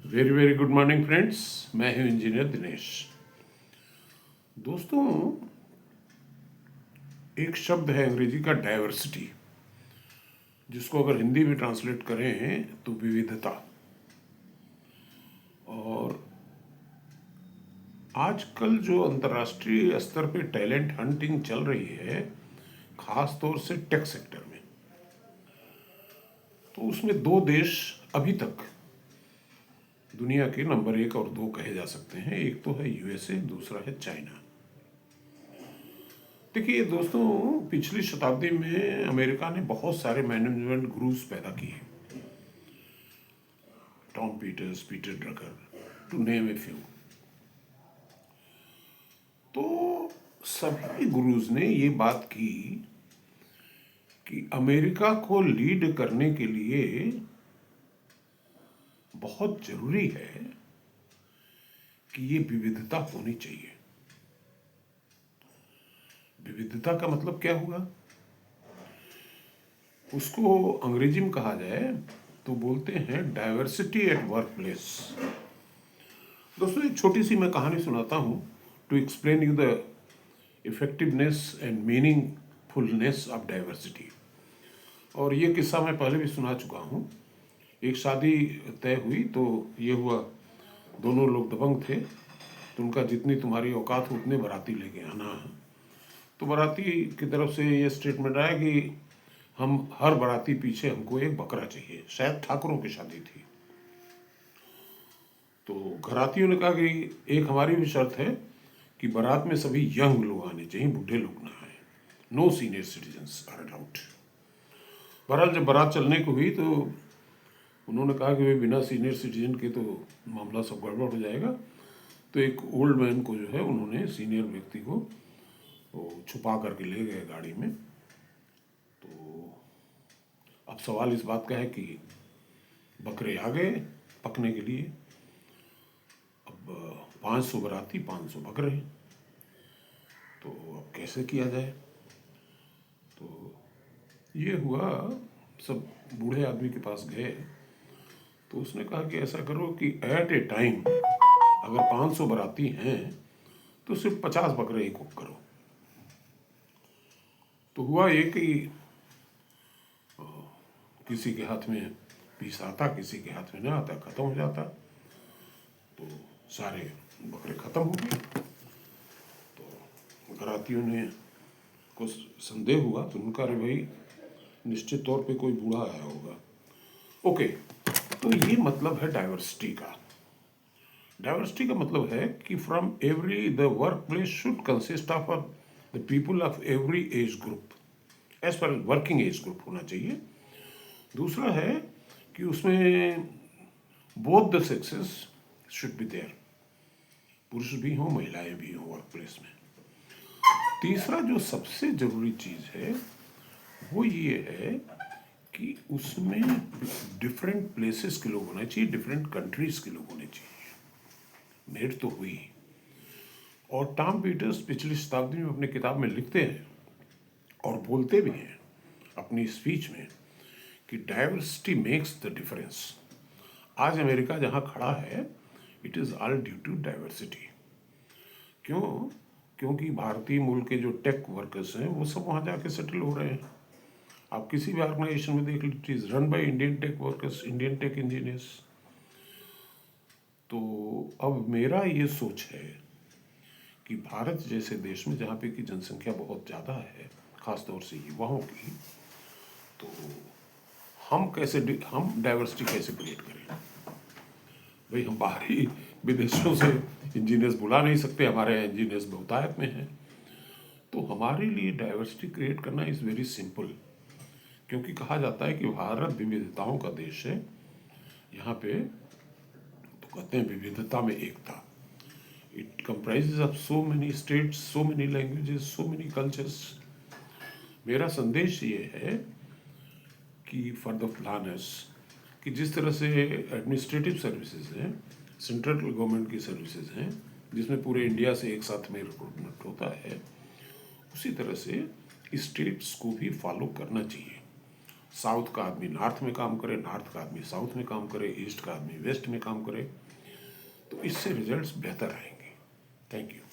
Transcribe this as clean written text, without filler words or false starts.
Very very good morning friends. मैं हूं engineer Dinesh. दोस्तों, एक शब्द है अंग्रेजी का डाइवर्सिटी, जिसको अगर हिंदी में ट्रांसलेट करें तो विविधता। और आजकल जो अंतर्राष्ट्रीय स्तर पे टैलेंट हंटिंग चल रही है, खास तौर से टेक सेक्टर में, तो उसमें दो देश अभी तक दुनिया के नंबर 1 और 2 कहे जा सकते हैं। एक तो है यूएसए, दूसरा है चाइना। देखिए दोस्तों, पिछली शताब्दी में अमेरिका ने बहुत सारे मैनेजमेंट गुरुज पैदा किए। Tom Peters, Peter Drucker, to name a few. तो सभी गुरुज ने ये बात की कि अमेरिका को लीड करने के लिए बहुत जरूरी है कि ये विविधता होनी चाहिए। विविधता का मतलब क्या हुआ? उसको अंग्रेजी में कहा जाए तो बोलते हैं डाइवर्सिटी एट वर्क प्लेस। दोस्तों, एक छोटी सी मैं कहानी सुनाता हूँ to explain you the effectiveness and meaningfulness of diversity. और ये किस्सा मैं पहले भी सुना चुका हूँ। एक शादी तय हुई तो ये हुआ, दोनों लोग दबंग थे, तो उनका जितनी तुम्हारी औकात हो उतने बाराती लेके आना है। तो बाराती की तरफ से ये स्टेटमेंट आया कि हम हर बाराती पीछे हमको एक बकरा चाहिए। शायद ठाकुरों की शादी थी। तो घरातियों ने कहा कि एक हमारी भी शर्त है कि बारात में सभी यंग लोग आने चाहिए, बूढ़े लोग ना आए। No senior citizens are allowed. बहरहाल जब बारात चलने को हुई तो उन्होंने कहा कि वे बिना सीनियर सिटीजन के तो मामला सब गड़बड़ हो जाएगा। तो एक ओल्ड मैन को जो है उन्होंने, सीनियर व्यक्ति को, वो छुपा करके ले गए गाड़ी में। तो अब सवाल इस बात का है कि बकरे आ गए पकने के लिए। अब 500 बाराती, 500 बकरे, तो अब कैसे किया जाए? तो ये हुआ, सब बूढ़े आदमी के पास गए। तो उसने कहा कि ऐसा करो कि एट ए टाइम अगर 500 बाराती हैं तो सिर्फ 50 बकरे ही कुक करो। तो हुआ ये कि किसी के हाथ में पीस आता, किसी के हाथ में ना आता, खत्म हो जाता। तो सारे बकरे खत्म हो गए। तो घरातियों ने को संदेह हुआ तो उनका, अरे भाई निश्चित तौर पे कोई बूढ़ा आया होगा। ओके, तो ये मतलब है डाइवर्सिटी का। डाइवर्सिटी का मतलब है कि from every the work place should consist of the people of every age group, age पर वर्किंग एज ग्रुप होना चाहिए। दूसरा है कि उसमें both the sexes should be there, पुरुष भी हों महिलाएं भी हों वर्क प्लेस में। तीसरा जो सबसे जरूरी चीज है वो ये है कि उसमें डिफरेंट प्लेसेस के लोग होने चाहिए, डिफरेंट कंट्रीज के लोग होने चाहिए। मेड तो हुई। और टॉम पीटर्स पिछली शताब्दी में अपनी किताब में लिखते हैं और बोलते भी हैं अपनी स्पीच में कि डाइवर्सिटी मेक्स द डिफरेंस। आज अमेरिका जहां खड़ा है, it is all due to diversity. क्यों? क्योंकि भारतीय मूल के जो टेक वर्कर्स हैं वो सब वहां जाके सेटल हो रहे हैं। आप किसी भी ऑर्गेनाइजेशन में देख लीजिए, it is run by Indian tech workers, Indian tech engineers. तो अब मेरा ये सोच है कि भारत जैसे देश में, जहाँ पे की जनसंख्या बहुत ज़्यादा है, खास तौर से युवाओं की, तो हम डाइवर्सिटी कैसे क्रिएट करें? भाई हम बाहरी विदेशों से इंजीनियर्स बुला नहीं सकते, हमारे यहाँ इंजीनियर्स बहुतायत में हैं। तो हमारे लिए डाइवर्सिटी क्रिएट करना इज़ वेरी सिंपल। क्योंकि कहा जाता है कि भारत विविधताओं का देश है। यहाँ पे तो कहते हैं विविधता में एकता। It comprises of so many states, so many languages, so many cultures. मेरा संदेश ये है कि फॉर द प्लानर्स, कि जिस तरह से एडमिनिस्ट्रेटिव सर्विसेज हैं, सेंट्रल गवर्नमेंट की सर्विसेज हैं, जिसमें पूरे इंडिया से एक साथ में रिक्रूटमेंट होता है, उसी तरह से स्टेट्स को भी फॉलो करना चाहिए। साउथ का आदमी नॉर्थ में काम करे, नॉर्थ का आदमी साउथ में काम करे, ईस्ट का आदमी वेस्ट में काम करे, तो इससे रिजल्ट्स बेहतर आएंगे। Thank you.